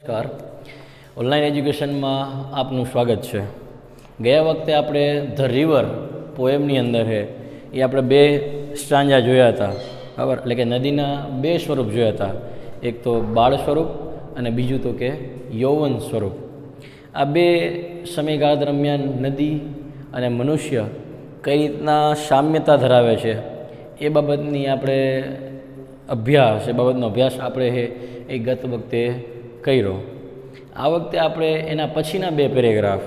નમસ્કાર. ઓનલાઈન એજ્યુકેશનમાં આપનું સ્વાગત છે. ગયા વખતે આપણે ધ રિવર પોએમની અંદર છે એ આપણે બે સ્ટાન્જા જોયા હતા, બરાબર. એટલે કે નદીના બે સ્વરૂપ જોયા હતા, એક તો બાળ સ્વરૂપ અને બીજું તો કે યૌવન સ્વરૂપ. આ બે સમયગાળા દરમિયાન નદી અને મનુષ્ય કઈ રીતના સામ્યતા ધરાવે છે એ બાબતની આપણે બાબતનો અભ્યાસ આપણે એ ગત વખતે કર્યો. આ વખતે આપણે એના પછીના બે પેરેગ્રાફ,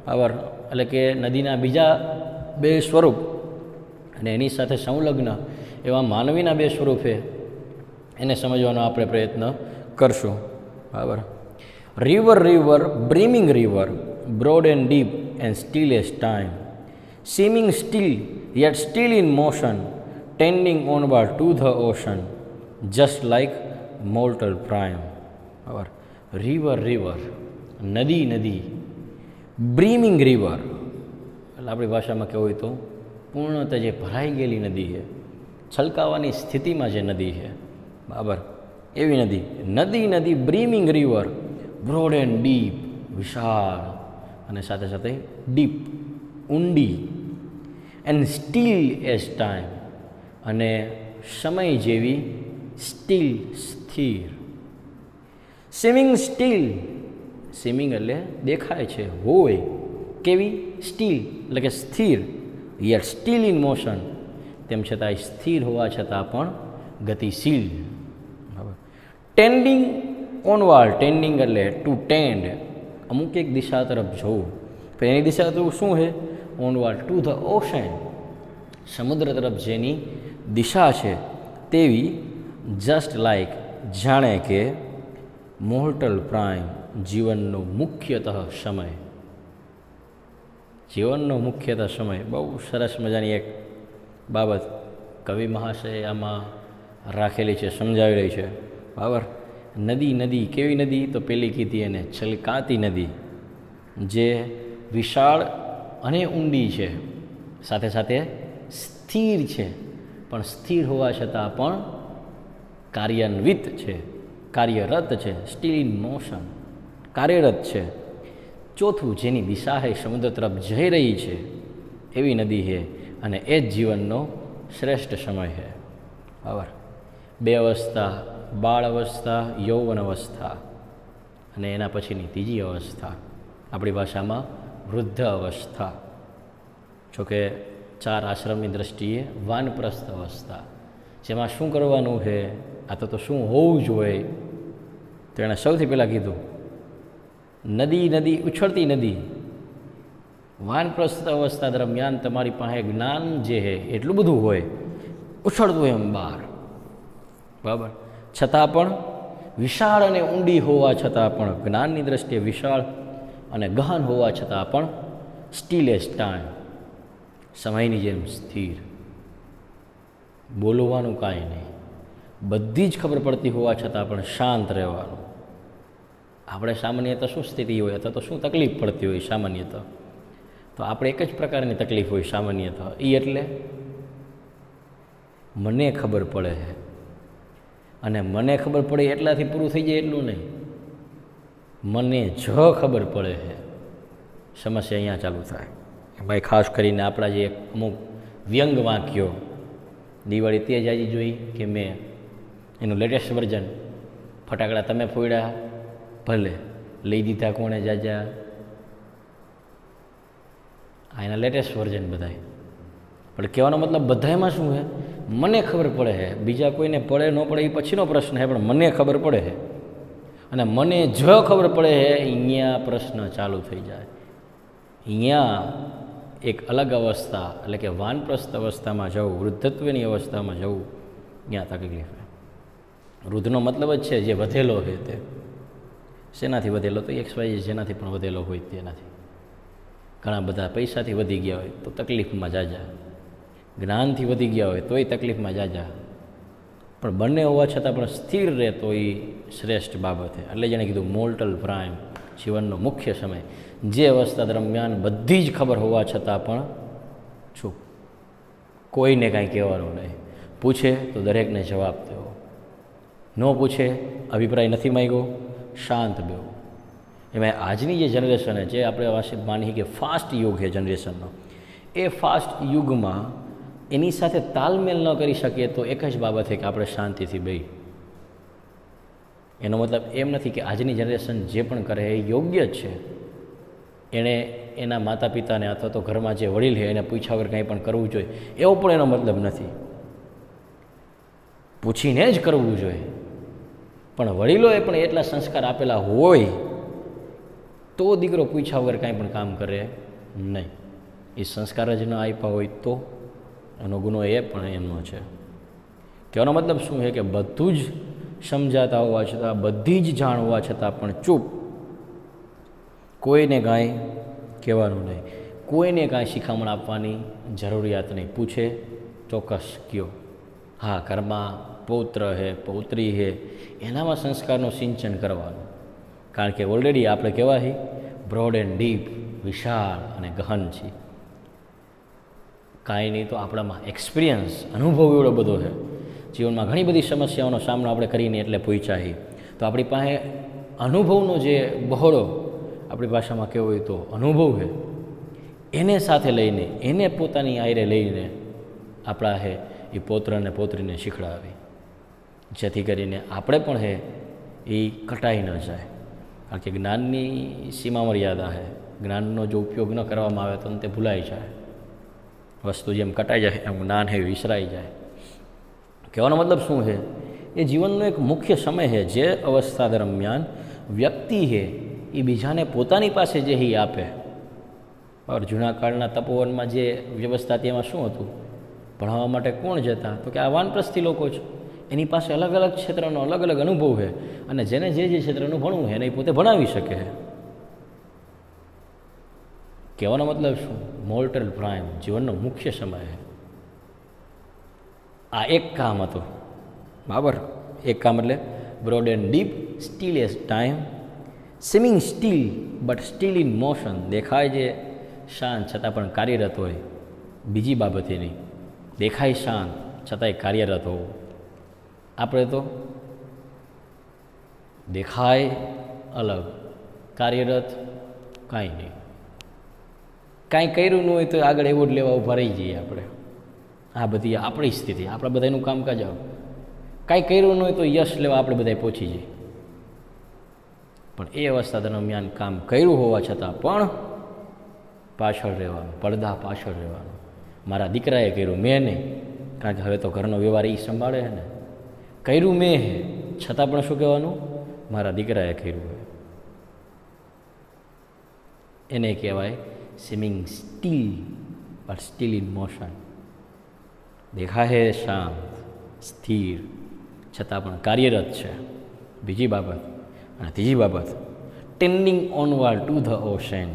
બરાબર, એટલે કે નદીના બીજા બે સ્વરૂપ અને એની સાથે સંલગ્ન એવા માનવીના બે સ્વરૂપે એને સમજવાનો આપણે પ્રયત્ન કરશું, બરાબર. River river brimming river, broad and deep and still as time, seeming still yet still in motion, tending onward to the ocean, just like mortal prime. બરાબર. રિવર રિવર, નદી નદી, બ્રીમિંગ રિવર એટલે આપણી ભાષામાં કહેવું હોય તો પૂર્ણતઃ જે ભરાઈ ગયેલી નદી છે, છલકાવાની સ્થિતિમાં જે નદી છે, બરાબર, એવી નદી. નદી નદી બ્રીમિંગ રિવર, બ્રોડ એન્ડ ડીપ, વિશાળ અને સાથે સાથે ડીપ, ઊંડી, એન્ડ સ્ટીલ એઝ ટાઈમ, અને સમય જેવી સ્ટીલ, સ્થિર. સ્વિમિંગ સ્ટીલ, સ્વિમિંગ એટલે દેખાય છે, હોય કેવી, સ્ટીલ એટલે કે સ્થિર, યટ સ્ટીલ ઇન મોશન, તેમ છતાં સ્થિર હોવા છતાં પણ ગતિશીલ. બરાબર. ટેન્ડિંગ ઓનવાર્ડ, ટેન્ડિંગ એટલે ટુ ટેન્ડ, અમુક એક દિશા તરફ જવું, પણ એની દિશા તો શું છે, ઓનવાર્ડ ટુ ધ ઓશન, સમુદ્ર તરફ જેની દિશા છે તેવી. જસ્ટ લાઈક, જાણે કે મોર્ટલ પ્રાઇમ, જીવનનો મુખ્યતઃ સમય. જીવનનો મુખ્યતઃ સમય, બહુ સરસ મજાની એક બાબત કવિ મહાશય આમાં રાખેલી છે, સમજાવી રહી છે, બરાબર. નદી નદી, કેવી નદી, તો પેલી કીધી એને છલકાતી નદી, જે વિશાળ અને ઊંડી છે, સાથે સાથે સ્થિર છે, પણ સ્થિર હોવા છતાં પણ કાર્યાન્વિત છે, કાર્યરત છે, સ્ટીલ ઇન મોશન, કાર્યરત છે. ચોથું, જેની દિશા છે સમુદ્ર તરફ જઈ રહી છે એવી નદી છે, અને એ જ જીવનનો શ્રેષ્ઠ સમય છે, બરાબર. બે અવસ્થા, બાળ અવસ્થા, યૌવન અવસ્થા, અને એના પછીની ત્રીજી અવસ્થા આપણી ભાષામાં વૃદ્ધ અવસ્થા. જોકે ચાર આશ્રમની દ્રષ્ટિએ વાનપ્રસ્થ અવસ્થા, જેમાં શું કરવાનું છે, આ તો શું હોવું જોઈએ, તો એણે સૌથી પહેલાં કીધું નદી નદી, ઉછળતી નદી. વાનપ્રસ્થ અવસ્થા દરમિયાન તમારી પાસે જ્ઞાન જે છે એટલું બધું હોય, ઉછળતું એમ બહાર, બરાબર, છતાં પણ વિશાળ અને ઊંડી હોવા છતાં પણ, જ્ઞાનની દ્રષ્ટિએ વિશાળ અને ગહન હોવા છતાં પણ સ્ટીલ એઝ ટાઈમ, સમયની જેમ સ્થિર. બોલવાનું કાંઈ નહીં, બધી જ ખબર પડતી હોવા છતાં પણ શાંત રહેવાનું. આપણે સામાન્યતઃ શું સ્થિતિ હોય અથવા તો શું તકલીફ પડતી હોય સામાન્યતઃ, તો આપણે એક જ પ્રકારની તકલીફ હોય સામાન્યતઃ, એ એટલે મને ખબર પડે છે, અને મને ખબર પડે એટલાથી પૂરું થઈ જાય એટલું નહીં, મને જ ખબર પડે છે. સમસ્યા અહીંયા ચાલુ થાય. ભાઈ ખાસ કરીને આપણા જે અમુક વ્યંગ વાક્યો, દિવાળી તે જ આજે જોઈ કે મેં એનું લેટેસ્ટ વર્ઝન, ફટાકડા તમે ફોડ્યા ભલે, લઈ દીધા કોણે જાજા, આ એના લેટેસ્ટ વર્ઝન બધાય. પણ કહેવાનો મતલબ બધામાં શું છે, મને ખબર પડે છે, બીજા કોઈને પડે ન પડે એ પછીનો પ્રશ્ન છે, પણ મને ખબર પડે છે, અને મને જ ખબર પડે છે, અહીંયા પ્રશ્ન ચાલુ થઈ જાય. અહીંયા એક અલગ અવસ્થા, એટલે કે વાનપ્રસ્થ અવસ્થામાં જવું, વૃદ્ધત્વની અવસ્થામાં જવું, ત્યાં તકલીફ. વૃદ્ધનો મતલબ જ છે જે વધેલો છે તે. શેનાથી વધેલો, તો XY જેનાથી પણ વધેલો હોય તેનાથી. ઘણા બધા પૈસાથી વધી ગયા હોય તો તકલીફમાં જાજા, જ્ઞાનથી વધી ગયા હોય તોય તકલીફમાં જાજા, પણ બંને હોવા છતાં પણ સ્થિર રહે તો એ શ્રેષ્ઠ બાબત છે. એટલે જેણે કીધું મોર્ટલ પ્રાઇમ, જીવનનો મુખ્ય સમય, જે અવસ્થા દરમિયાન બધી જ ખબર હોવા છતાં પણ ચૂપ, કોઈને કાંઈ કહેવાનું નહીં, પૂછે તો દરેકને જવાબ દેવો, ન પૂછે, અભિપ્રાય નથી માંગ્યો, શાંત બેવું. એમાં આજની જે જનરેશન છે, જે આપણે માનીએ કે ફાસ્ટ યુગ છે જનરેશનનો, એ ફાસ્ટ યુગમાં એની સાથે તાલમેલ ન કરી શકીએ તો એક જ બાબત છે કે આપણે શાંતિથી બેહી. એનો મતલબ એમ નથી કે આજની જનરેશન જે પણ કરે એ યોગ્ય જ છે. એણે એના માતા પિતાને અથવા તો ઘરમાં જે વડીલ છે એને પૂછ્યા વગર કંઈ પણ કરવું જોઈએ એવો પણ એનો મતલબ નથી. પૂછીને જ કરવું જોઈએ, પણ વડીલોએ પણ એટલા સંસ્કાર આપેલા હોય તો દીકરો પૂછ્યા વગર કાંઈ પણ કામ કરે નહીં. એ સંસ્કાર જ ન આપ્યા હોય તો એનો ગુનો એ પણ એમનો છે. કહેવાનો મતલબ શું છે કે બધું જ સમજાતા હોવા છતાં, બધી જ જાણ હોવા છતાં પણ ચૂપ. કોઈને કાંઈ કહેવાનું નહીં, કોઈને કાંઈ શિખામણ આપવાની જરૂરિયાત નહીં. પૂછે ચોક્કસ કયો. હા, ઘરમાં પૌત્ર છે, પૌત્રી છે, એનામાં સંસ્કારનું સિંચન કરવાનું. કારણ કે ઓલરેડી આપણે કહેવાય બ્રોડ એન્ડ ડીપ, વિશાળ અને ગહન છીએ. કાંઈ નહીં તો આપણામાં એક્સપિરિયન્સ, અનુભવ એવડો બધો છે. જીવનમાં ઘણી બધી સમસ્યાઓનો સામનો આપણે કરીને એટલે પહોંચ્યા. તો આપણી પાસે અનુભવનો જે બહોળો, આપણી ભાષામાં કહેવું હોય તો અનુભવ છે, એને સાથે લઈને, એને પોતાની આયરે લઈને આપણા છે એ પૌત્ર અને પૌત્રીને શીખડાવી, જેથી કરીને આપણે પણ છે એ કટાઈ ન જાય. કારણ કે જ્ઞાનની સીમા મર્યાદા છે. જ્ઞાનનો જો ઉપયોગ ન કરવામાં આવે તો અંતે ભૂલાઈ જાય. વસ્તુ જેમ કટાઈ જાય એમ જ્ઞાન છે વિસરાઈ જાય. કહેવાનો મતલબ શું છે? એ જીવનનો એક મુખ્ય સમય છે જે અવસ્થા દરમિયાન વ્યક્તિ છે એ બીજાને પોતાની પાસે જે એ આપે. और જૂના કાળના તપોવનમાં જે વ્યવસ્થા તેમાં શું હતું? ભણાવવા માટે કોણ જતા? તો કે આ વાનપ્રસ્થી લોકો છે. એની પાસે અલગ અલગ ક્ષેત્રનો અલગ અલગ અનુભવ છે અને જેને જે ક્ષેત્રનું ભણવું છે એને એ પોતે ભણાવી શકે છે. કહેવાનો મતલબ શું? મોર્ટલ પ્રાઇમ, જીવનનો મુખ્ય સમય છે. આ એક કામ હતું, બરાબર? એક કામ એટલે broad and deep, steel as time, swimming steel but still in motion. દેખાય છે શાંત છતાં પણ કાર્યરત હોય. બીજી બાબત એની દેખાય શાંત છતાંય કાર્યરત હોવું. આપણે તો દેખાય અલગ, કાર્યરત કાંઈ નહીં. કાંઈ કર્યું ન હોય તો આગળ એવોર્ડ લેવા ઊભા રહી જઈએ આપણે. આ બધી આપણી સ્થિતિ, આપણા બધાનું કામકાજ આવું. કાંઈ કર્યું ન હોય તો યશ લેવા આપણે બધા પહોંચી જઈએ. પણ એ અવસ્થા દરમિયાન કામ કર્યું હોવા છતાં પણ પાછળ રહેવાનું, પડદા પાછળ રહેવાનું. મારા દીકરાએ કર્યું, મેં નહીં. કારણ કે હવે તો ઘરનો વ્યવહાર એ સંભાળે છે ને. કર્યું મેં હે, છતાં પણ શું કહેવાનું? મારા દીકરાએ કર્યું હોય. એને કહેવાય swimming steel but still in motion. દેખાય શાંત, સ્થિર, છતાં પણ કાર્યરત છે. બીજી બાબત. અને ત્રીજી બાબત, tending onward to the ocean.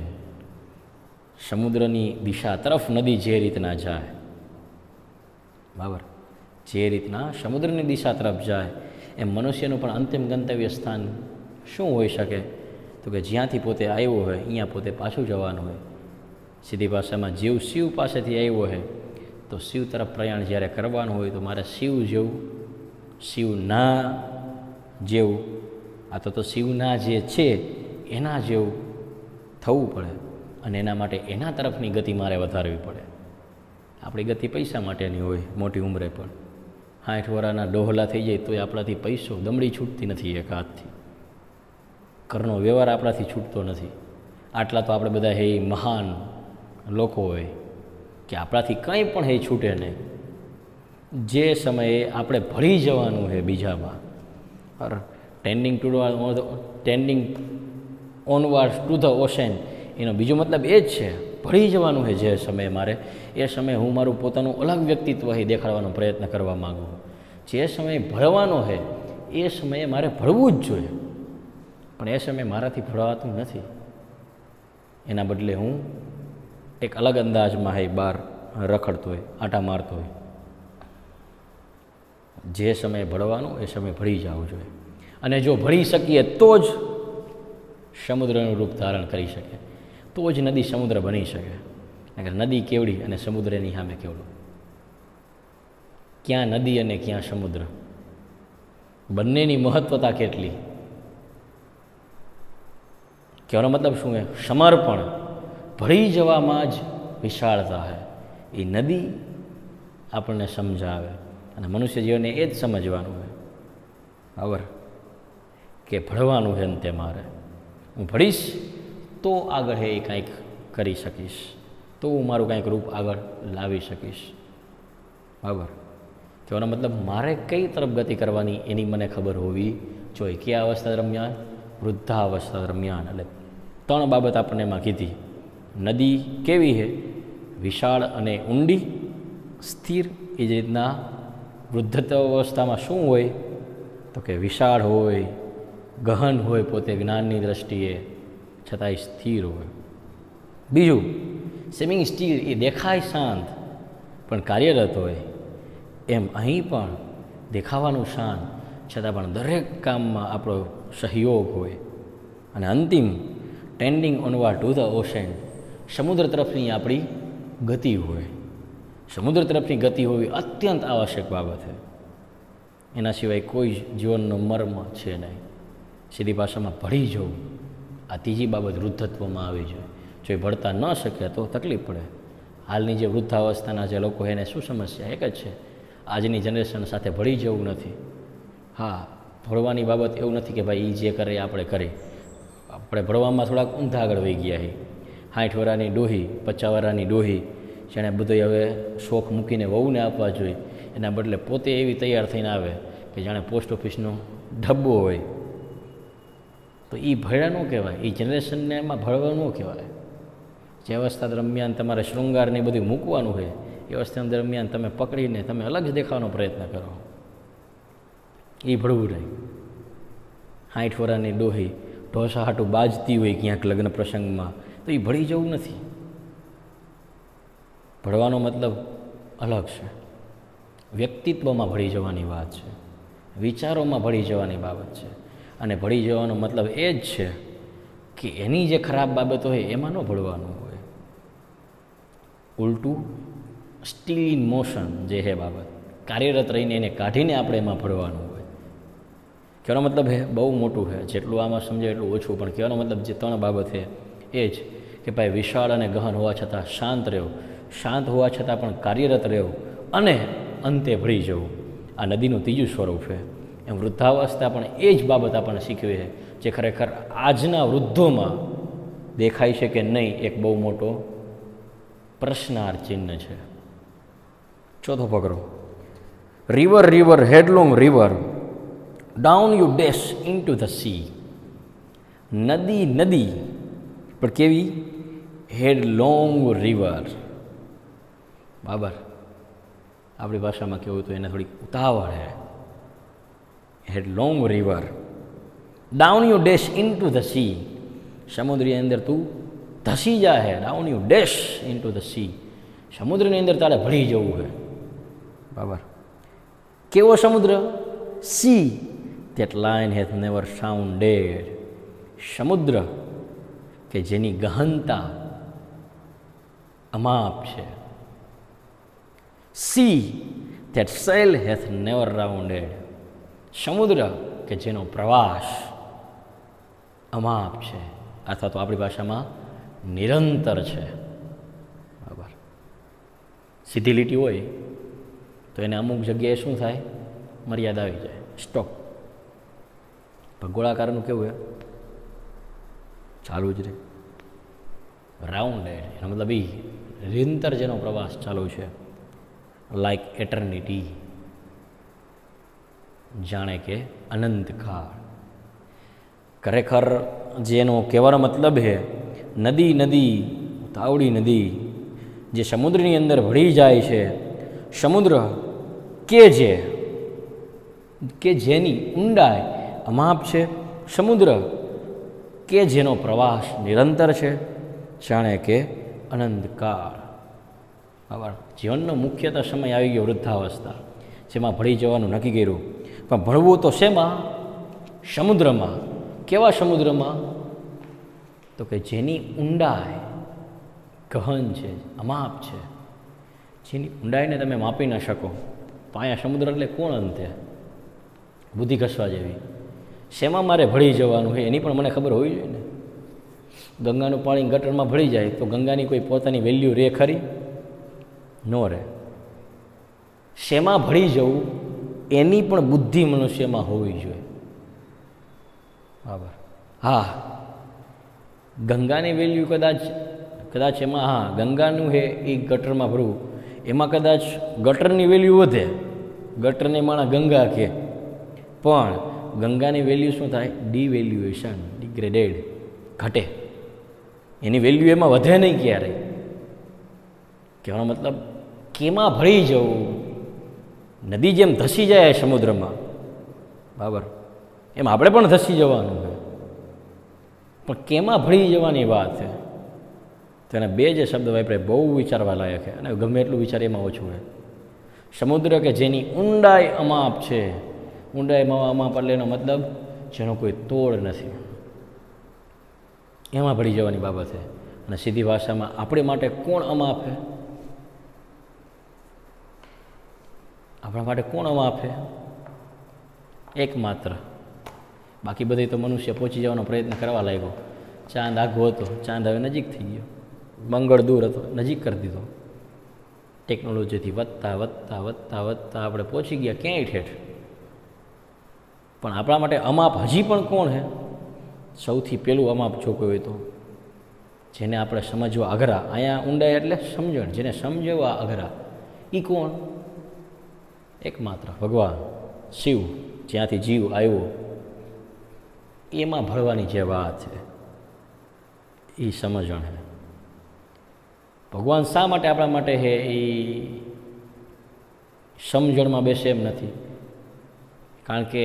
સમુદ્રની દિશા તરફ નદી જે રીતના જાય, બરાબર, જે રીતના સમુદ્રની દિશા તરફ જાય એમ મનુષ્યનું પણ અંતિમ ગંતવ્ય સ્થાન શું હોઈ શકે? તો કે જ્યાંથી પોતે આવ્યો હોય અહીંયા પોતે પાછું જવાનું હોય. સીધી ભાષામાં જીવ શિવ પાસેથી આવ્યો હોય તો શિવ તરફ પ્રયાણ જ્યારે કરવાનું હોય તો મારે શિવ જેવું, શિવના જેવું, આ તો શિવના જે છે એના જેવું થવું પડે. અને એના માટે એના તરફની ગતિ મારે વધારવી પડે. આપણી ગતિ પૈસા માટેની હોય મોટી ઉંમરે, પણ 60 વર્ષના ડોહલા થઈ જાય તોય આપણાથી પૈસો, દમડી છૂટતી નથી એક હાથથી. ઘરનો વ્યવહાર આપણાથી છૂટતો નથી. આટલા તો આપણે બધા હે મહાન લોકો હોય કે આપણાથી કંઈ પણ હે છૂટે નહીં. જે સમયે આપણે ભળી જવાનું છે બીજામાં, tending onward to the ocean, એનો બીજો મતલબ એ જ છે ભળી જવાનું છે. જે સમયે મારે, એ સમયે હું મારું પોતાનું અલગ વ્યક્તિત્વ એ દેખાડવાનો પ્રયત્ન કરવા માગું. જે સમયે ભળવાનો છે એ સમયે મારે ભળવું જ જોઈએ, પણ એ સમયે મારાથી ભળવાતું નથી. એના બદલે હું એક અલગ અંદાજમાં હે બહાર રખડતો હોય, આટા મારતો હોય. જે સમયે ભળવાનું એ સમયે ભળી જવું જોઈએ. અને જો ભળી શકીએ તો જ સમુદ્રનું રૂપ ધારણ કરી શકે, તો જ નદી સમુદ્ર બની શકે. કારણ કે નદી કેવડી અને સમુદ્રની સામે કેવડું. ક્યાં નદી અને ક્યાં સમુદ્ર, બંનેની મહત્વતા કેટલી. કહેવાનો મતલબ શું છે? સમર્પણ, ભળી જવામાં જ વિશાળતા છે. એ નદી આપણને સમજાવે અને મનુષ્ય જીવનને એ જ સમજવાનું છે, બરાબર, કે ભળવાનું છે. અંતે મારે હું ભળીશ તો આગળ એ કાંઈક કરી શકીશ, તો હું મારું કાંઈક રૂપ આગળ લાવી શકીશ, બરાબર. કહેવાનો મતલબ મારે કઈ તરફ ગતિ કરવાની એની મને ખબર હોવી જોઈએ. કયા અવસ્થા દરમિયાન? વૃદ્ધાવસ્થા દરમિયાન. એટલે 3 બાબત આપણને એમાં કીધી. નદી કેવી છે? વિશાળ અને ઊંડી, સ્થિર. એ જ રીતના વૃદ્ધત્વાવસ્થામાં શું હોય? તો કે વિશાળ હોય, ગહન હોય પોતે જ્ઞાનની દ્રષ્ટિએ, છતાંય સ્થિર હોય. બીજું, સેમિંગ સ્ટીલ, એ દેખાય શાંત પણ કાર્યરત હોય. એમ અહીં પણ દેખાવાનું શાંત છતાં પણ દરેક કામમાં આપણો સહયોગ હોય. અને અંતિમ, tending onward to the ocean, સમુદ્ર તરફની આપણી ગતિ હોય. સમુદ્ર તરફની ગતિ હોવી અત્યંત આવશ્યક બાબત છે. એના સિવાય કોઈ જીવનનો મર્મ છે નહીં. સીધી ભાષામાં ભળી જવું, આ ત્રીજી બાબત વૃદ્ધત્વમાં આવી જાય. જો એ ભળતા ન શકે તો તકલીફ પડે. હાલની જે વૃદ્ધાવસ્થાના જે લોકો એને શું સમસ્યા? એક જ છે, આજની જનરેશન સાથે ભળી જવું નથી. હા, ભળવાની બાબત એવું નથી કે ભાઈ એ જે કરે આપણે કરીએ. આપણે ભળવામાં થોડાક ઊંધા આગળ વહી ગયા છીએ. 60 વર્ષની ડોહી, 50 વર્ષની ડોહી, જેણે બધો હવે શોખ મૂકીને વહુને આપવા જોઈએ, એના બદલે પોતે એવી તૈયાર થઈને આવે કે જાણે પોસ્ટ ઓફિસનો ડબ્બો હોય. તો એ ભળ્યા ન કહેવાય. એ જનરેશનને એમાં ભળવા ન કહેવાય. જે અવસ્થા દરમિયાન તમારે શૃંગારને બધું મૂકવાનું હોય, એ અવસ્થા દરમિયાન તમે પકડીને તમે અલગ જ દેખાવાનો પ્રયત્ન કરો, એ ભળવું નહીં. 60 વર્ષની ડોહી ઢોસા હાટું બાજતી હોય ક્યાંક લગ્ન પ્રસંગમાં, તો એ ભળી જવું નથી. ભળવાનો મતલબ અલગ છે. વ્યક્તિત્વમાં ભળી જવાની વાત છે, વિચારોમાં ભળી જવાની બાબત છે. અને ભળી જવાનો મતલબ એ જ છે કે એની જે ખરાબ બાબતો હોય એમાં ન ભળવાનું હોય. ઉલટું સ્ટીલ ઇન મોશન જે છે બાબત, કાર્યરત રહીને એને કાઢીને આપણે એમાં ભળવાનું હોય. કહેવાનો મતલબ છે બહુ મોટું છે, જેટલું આમાં સમજાય એટલું ઓછું. પણ કહેવાનો મતલબ જે 3 બાબત છે એ જ કે ભાઈ વિશાળ અને ગહન હોવા છતાં શાંત રહેવું, શાંત હોવા છતાં પણ કાર્યરત રહેવું, અને અંતે ભળી જવું. આ નદીનું ત્રીજું સ્વરૂપ છે. એમ વૃદ્ધાવસ્થા પણ એ જ બાબત આપણને શીખવી છે, જે ખરેખર આજના વૃદ્ધોમાં દેખાય છે કે નહીં, એક બહુ મોટો પ્રશ્નાર્થ ચિહ્ન છે. ચોથો ફકરો, river river headlong river down you dash into the sea. નદી નદી પણ કેવી? Headlong river. બરાબર, આપણી ભાષામાં કહેવું તો એને થોડીક ઉતાવળ છે. Headlong river down you dash into the sea. સમુદ્રની અંદર તું ધસી જાય. Down you dash into the sea. સમુદ્રની અંદર તારે ભળી જવું છે. બરાબર, કેવો સમુદ્ર? Sea that line has never sounded. સમુદ્ર કે જેની ગહનતા અમાપ છે. C that cell has never rounded. સમુદ્ર કે જેનો પ્રવાસ અમાપ છે, અથવા તો આપણી ભાષામાં નિરંતર છે. બરાબર, સીધી લીટી હોય તો એને અમુક જગ્યાએ શું થાય? મર્યાદા આવી જાય, સ્ટોપ. પણ ગોળાકારનું કેવું છે? ચાલુ જ રહે. રાઉન્ડેડ એનો મતલબ એ નિરંતર જેનો પ્રવાસ ચાલુ છે. લાઈક એટર્નિટી, જાણે કે અનંતકાળ. ખરેખર જેનો કહેવાનો મતલબ છે નદી નદી, તાવડી નદી જે સમુદ્રની અંદર ભળી જાય છે. સમુદ્ર કે જેની ઊંડાઈ અમાપ છે. સમુદ્ર કે જેનો પ્રવાસ નિરંતર છે, જાણે કે અનંતકાળ. બરાબર, જીવનનો મુખ્યતઃ સમય આવી ગયો વૃદ્ધાવસ્થા, જેમાં ભળી જવાનું નક્કી કર્યું. પણ ભળવું તો શેમાં? સમુદ્રમાં. કેવા સમુદ્રમાં? તો કે જેની ઊંડાઈ ગહન છે, અમાપ છે, જેની ઊંડાઈને તમે માપી ન શકો. પાયા સમુદ્ર એટલે કોણ અંતે? બુદ્ધિ ઘસવા જેવી. શેમાં મારે ભળી જવાનું હોય એની પણ મને ખબર હોવી જોઈએ ને. ગંગાનું પાણી ગટરમાં ભળી જાય તો ગંગાની કોઈ પોતાની વેલ્યુ રહે ખરી? ન રહે. શેમાં ભળી જવું એની પણ બુદ્ધિ મનુષ્યમાં હોવી જોઈએ. બરાબર. હા, ગંગાની વેલ્યુ કદાચ એમાં, હા, ગંગાનું હે એ ગટરમાં ભરવું, એમાં કદાચ ગટરની વેલ્યુ વધે, ગટરને માણા ગંગા કહે, પણ ગંગાની વેલ્યુ શું થાય? ડિવેલ્યુએશન, ડિગ્રેડેડ, ઘટે. એની વેલ્યુ એમાં વધે નહીં ક્યારેય. કહેવાનો મતલબ કેમાં ભળી જવું? નદી જેમ ધસી જાય સમુદ્રમાં, બરાબર, એમ આપણે પણ ધસી જવાનું છે, પણ કેમાં ભળી જવાની વાત છે. તેના બે જે શબ્દ વાપરે બહુ વિચારવા લાયક છે, અને ગમે એટલું વિચાર એમાં ઓછું છે. સમુદ્ર કે જેની ઊંડાઈ અમાપ છે, ઊંડાઈમાં અમાપ એટલે એનો મતલબ જેનો કોઈ તોડ નથી, એમાં ભળી જવાની બાબત છે. અને સીધી ભાષામાં આપણી માટે કોણ અમાપ છે? આપણા માટે કોણ અમાપ છે? એકમાત્ર. બાકી બધી તો મનુષ્ય પહોંચી જવાનો પ્રયત્ન કરવા લાગ્યો. ચાંદ આઘો હતો, ચાંદ હવે નજીક થઈ ગયો. મંગળ દૂર હતો, નજીક કરી દીધો. ટેકનોલોજીથી વધતા વધતા વધતા વધતા આપણે પહોંચી ગયા ક્યાંય ઠેઠ. પણ આપણા માટે અમાપ હજી પણ કોણ છે? સૌથી પહેલું અમાપ જો કોઈ હોય તો જેને આપણે સમજવા અઘરા, અહીંયા ઊંડાઈ એટલે સમજણ, જેને સમજવા અઘરા, એ કોણ? એકમાત્ર ભગવાન શિવ, જ્યાંથી જીવ આવ્યો, એમાં ભળવાની જે વાત છે એ સમજણ છે. ભગવાન શા માટે આપણા માટે છે એ સમજણમાં બેસે એમ નથી, કારણ કે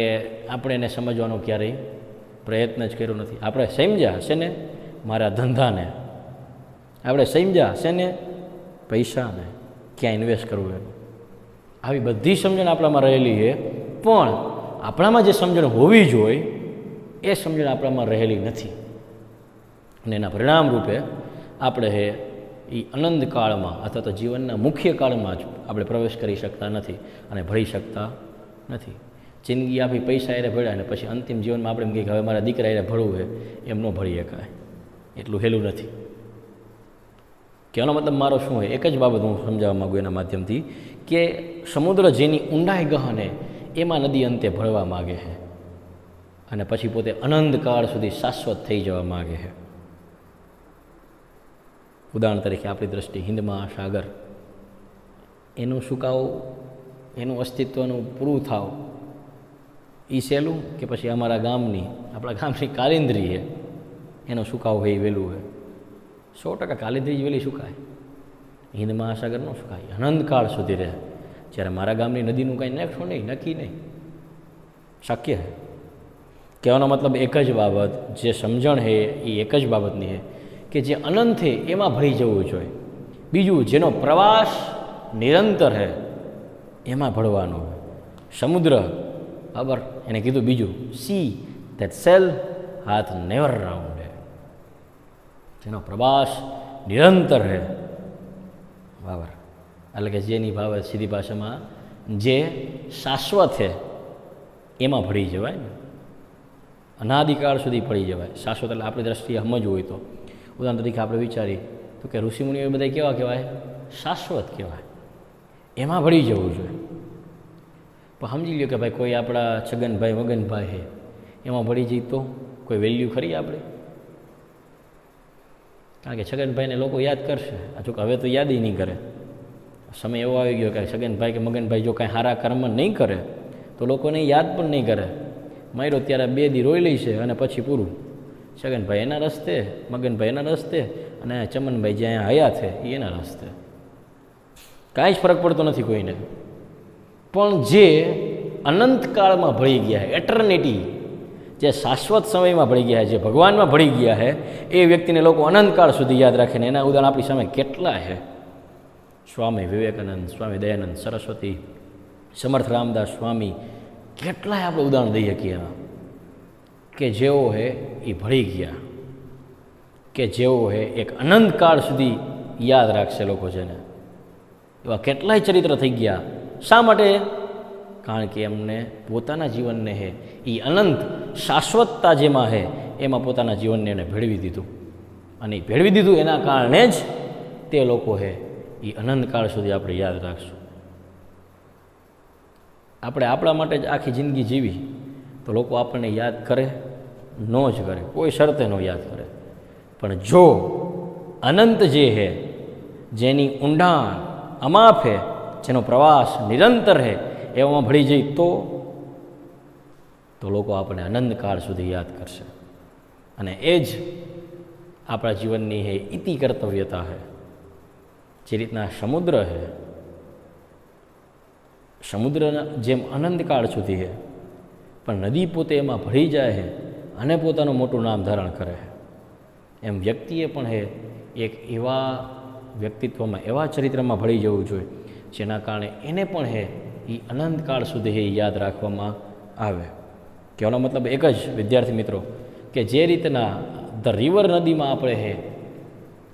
આપણે એને સમજવાનો ક્યારેય પ્રયત્ન જ કર્યો નથી. આપણે સમજ્યા છે ને મારા ધંધાને, આપણે સમજ્યા છે ને પૈસાને ક્યાં ઇન્વેસ્ટ કરવું એનું, આવી બધી સમજણ આપણામાં રહેલી છે. પણ આપણામાં જે સમજણ હોવી જોઈએ એ સમજણ આપણામાં રહેલી નથી, અને એના પરિણામ રૂપે આપણે એ અનંત કાળમાં અથવા તો જીવનના મુખ્ય કાળમાં જ આપણે પ્રવેશ કરી શકતા નથી અને ભળી શકતા નથી. જિંદગી આપી પૈસા એને ભળ્યા ને પછી અંતિમ જીવનમાં આપણે એમ કહીએ કે હવે મારા દીકરા એને ભળવું છે, એમ ન ભળી શકાય, એટલું હેલું નથી. કહેવાનો મતલબ મારો શું હોય? એક જ બાબત હું સમજાવવા માગું એના માધ્યમથી, કે સમુદ્ર જેની ઊંડાઈ ગહને એમાં નદી અંતે ભળવા માગે છે અને પછી પોતે અનંત કાળ સુધી શાશ્વત થઈ જવા માગે છે. ઉદાહરણ તરીકે આપણી દ્રષ્ટિ હિન્દ મહાસાગર, એનું સુકાવું, એનું અસ્તિત્વનું પૂરું થાવ એ સહેલું કે પછી અમારા ગામની, આપણા ગામની કાલિંદ્રી છે એનો સુકાવ હોય એ વહેલું છે? 100% કાલિંદ્રી જ વહેલી સુકાય, હિન્દ મહાસાગર ન સુકાય, અનંતકાળ સુધી રહે. જ્યારે મારા ગામની નદીનું કાંઈ નેક્સ્ટ નહીં, નક્કી નહીં, શક્ય છે. કહેવાનો મતલબ એક જ બાબત, જે સમજણ છે એ એક જ બાબતની છે કે જે અનંત છે એમાં ભળી જવું જોઈએ. બીજું, જેનો પ્રવાસ નિરંતર છે એમાં ભળવાનો. સમુદ્ર, બરાબર, એને કીધું બીજું, સી ધેટ સેલ હાથ નેવર રાઉન્ડ, જેનો પ્રવાસ નિરંતર છે, બરાબર, એટલે કે જેની બાબત સીધી ભાષામાં જે શાશ્વત છે એમાં ભળી જવાય ને, અનાદિકાળ સુધી ભળી જવાય. શાશ્વત એટલે આપણી દ્રષ્ટિએ સમજવું હોય તો ઉદાહરણ તરીકે આપણે વિચારીએ તો કે ઋષિમુનિઓ બધા કેવા કહેવાય? શાશ્વત કહેવાય, એમાં ભળી જવું જોઈએ. પણ સમજી લો કે ભાઈ કોઈ આપણા છગનભાઈ મગનભાઈ છે એમાં ભળી જઈ તો કોઈ વેલ્યુ ખરી આપણે? કારણ કે છગનભાઈને લોકો યાદ કરશે, જોકે હવે તો યાદ નહીં કરે. સમય એવો આવી ગયો કે છગનભાઈ કે મગનભાઈ જો કાંઈ સારા કર્મ નહીં કરે તો લોકોને યાદ પણ નહીં કરે. માર્યો ત્યારે 2 દી રોઈ લઈ છે અને પછી પૂરું. છગનભાઈ એના રસ્તે, મગનભાઈ એના રસ્તે, અને ચમનભાઈ જ્યાં હયા છે એ એના રસ્તે, કાંઈ જ ફરક પડતો નથી કોઈને. પણ જે અનંતકાળમાં ભળી ગયા છે, એટર્નિટી, જે શાશ્વત સમયમાં ભળી ગયા છે, જે ભગવાનમાં ભળી ગયા છે, એ વ્યક્તિને લોકો અનંતકાળ સુધી યાદ રાખે. ને એના ઉદાહરણ આપણી સામે કેટલા છે. સ્વામી વિવેકાનંદ, સ્વામી દયાનંદ સરસ્વતી, સમર્થ રામદાસ સ્વામી, કેટલાય આપણે ઉદાહરણ દઈ શકીએ એના, કે જેઓ છે એ ભળી ગયા, કે જેઓ છે એક અનંતકાળ સુધી યાદ રાખશે લોકો જેને. એવા કેટલાય ચરિત્ર થઈ ગયા. શા માટે? કારણ કે એમને પોતાના જીવનને એ અનંત શાશ્વતતા જેમાં છે એમાં પોતાના જીવનને એને ભેળવી દીધું. અને ભેળવી દીધું એના કારણે જ તે લોકો છે એ અનંતકાળ સુધી આપણે યાદ રાખશું. આપણે આપણા માટે જ આખી જિંદગી જીવી તો લોકો આપણને યાદ કરે ન જ કરે, કોઈ શરતે ન યાદ કરે. પણ જો અનંત જે છે, જેની ઊંડાણ અમાપ છે, જેનો પ્રવાસ નિરંતર છે, એવામાં ભળી જઈ તો લોકો આપણને અનંતકાળ સુધી યાદ કરશે. અને એ જ આપણા જીવનની હે ઇતિ કર્તવ્યતા છે. જે રીતના સમુદ્ર છે, સમુદ્રના જેમ અનંતકાળ સુધી છે, પણ નદી પોતે એમાં ભળી જાય છે અને પોતાનું મોટું નામ ધારણ કરે છે, એમ વ્યક્તિએ પણ છે એક એવા વ્યક્તિત્વમાં, એવા ચરિત્રમાં ભળી જવું જોઈએ જેના કારણે એને પણ છે એ અનંતકાળ સુધી એ યાદ રાખવામાં આવે. કહેવાનો મતલબ એક જ વિદ્યાર્થી મિત્રો, કે જે રીતના ધ રિવર નદીમાં આપણે છે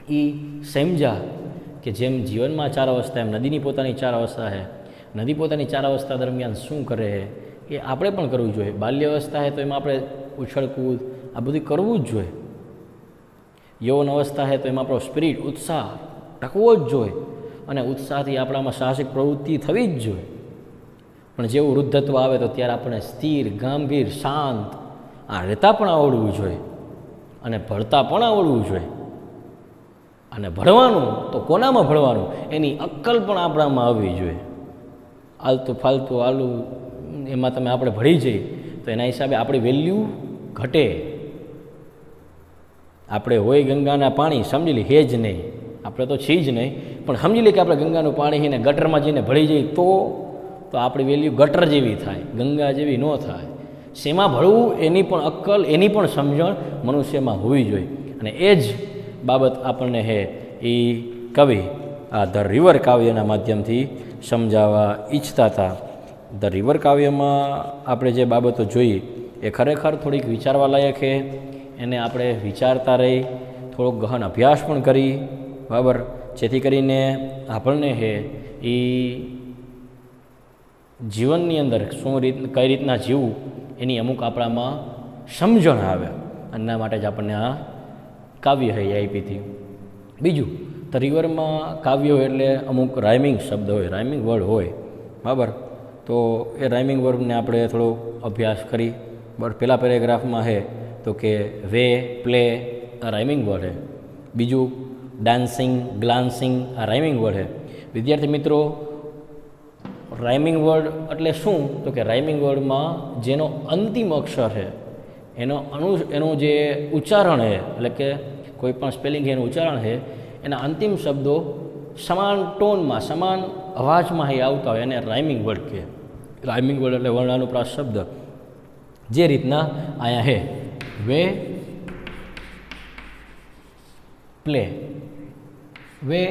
એ સમજ્યા કે જેમ જીવનમાં 4 અવસ્થા, એમ નદીની પોતાની 4 અવસ્થા છે. નદી પોતાની 4 અવસ્થા દરમિયાન શું કરે છે એ આપણે પણ કરવું જોઈએ. બાલ્ય અવસ્થા છે તો એમાં આપણે ઉછળકૂદ આ બધું કરવું જ જોઈએ. યૌવન અવસ્થા છે તો એમાં આપણો સ્પિરિટ, ઉત્સાહ ટકવો જ જોઈએ અને ઉત્સાહથી આપણામાં સાહસિક પ્રવૃત્તિ થવી જ જોઈએ. પણ જેવું વૃદ્ધત્વ આવે તો ત્યારે આપણે સ્થિર, ગંભીર, શાંત આ રહેતા પણ આવડવું જોઈએ અને ભણતા પણ આવડવું જોઈએ. અને ભણવાનું તો કોનામાં ભણવાનું એની અક્કલ પણ આપણામાં આવવી જોઈએ. આલતુ ફાલતુ આલુ એમાં તમે આપણે ભળી જઈએ તો એના હિસાબે આપણી વેલ્યુ ઘટે. આપણે હોય ગંગાના પાણી સમજી લઈએ, હે જ નહીં, આપણે તો છીએ જ નહીં, પણ સમજી લઈએ કે આપણે ગંગાનું પાણી એને ગટરમાં જઈને ભળી જઈએ તો આપણી વેલ્યુ ગટર જેવી થાય, ગંગા જેવી ન થાય. શેમાં ભળવું એની પણ અક્કલ, એની પણ સમજણ મનુષ્યમાં હોવી જોઈએ. અને એ જ બાબત આપણને હે એ કવિ આ ધ રિવર કાવ્યના માધ્યમથી સમજાવવા ઈચ્છતા હતા. ધ રિવર કાવ્યમાં આપણે જે બાબતો જોઈ એ ખરેખર થોડીક વિચારવા લાયક છે. એને આપણે વિચારતા રહી, થોડોક ગહન અભ્યાસ પણ કરી, બરાબર, જેથી કરીને આપણને હે એ જીવનની અંદર કઈ રીતના જીવવું એની અમુક આપણામાં સમજણ આવે. એના માટે જ આપણને આ કાવ્ય છે એ આપી હતી. બીજું, ધ રિવરમાં કાવ્યો એટલે અમુક રાઇમિંગ શબ્દ હોય, રાઇમિંગ વર્ડ હોય, બરાબર. તો એ રાઇમિંગ વર્ડને આપણે થોડો અભ્યાસ કરી. બરાબર, પહેલા પેરેગ્રાફમાં છે તો કે વે, પ્લે આ રાઇમિંગ વર્ડ છે. બીજું ડાન્સિંગ, ગ્લાન્સિંગ આ રાઇમિંગ વર્ડ છે. વિદ્યાર્થી મિત્રો, રાઇમિંગ વર્ડ એટલે શું? તો કે રાઇમિંગ વર્ડમાં જેનો અંતિમ અક્ષર છે એનું જે ઉચ્ચારણ છે, એટલે કે કોઈ પણ સ્પેલિંગ એનું ઉચ્ચારણ છે, એના અંતિમ શબ્દો સમાન ટોનમાં, સમાન અવાજમાં એ આવતા હોય એને રાઇમિંગ વર્ડ કહે. રાઇમિંગ વર્ડ એટલે વર્ણાનુપ્રાસ શબ્દ. જે રીતના અહીંયા છે વે, પ્લે, વે,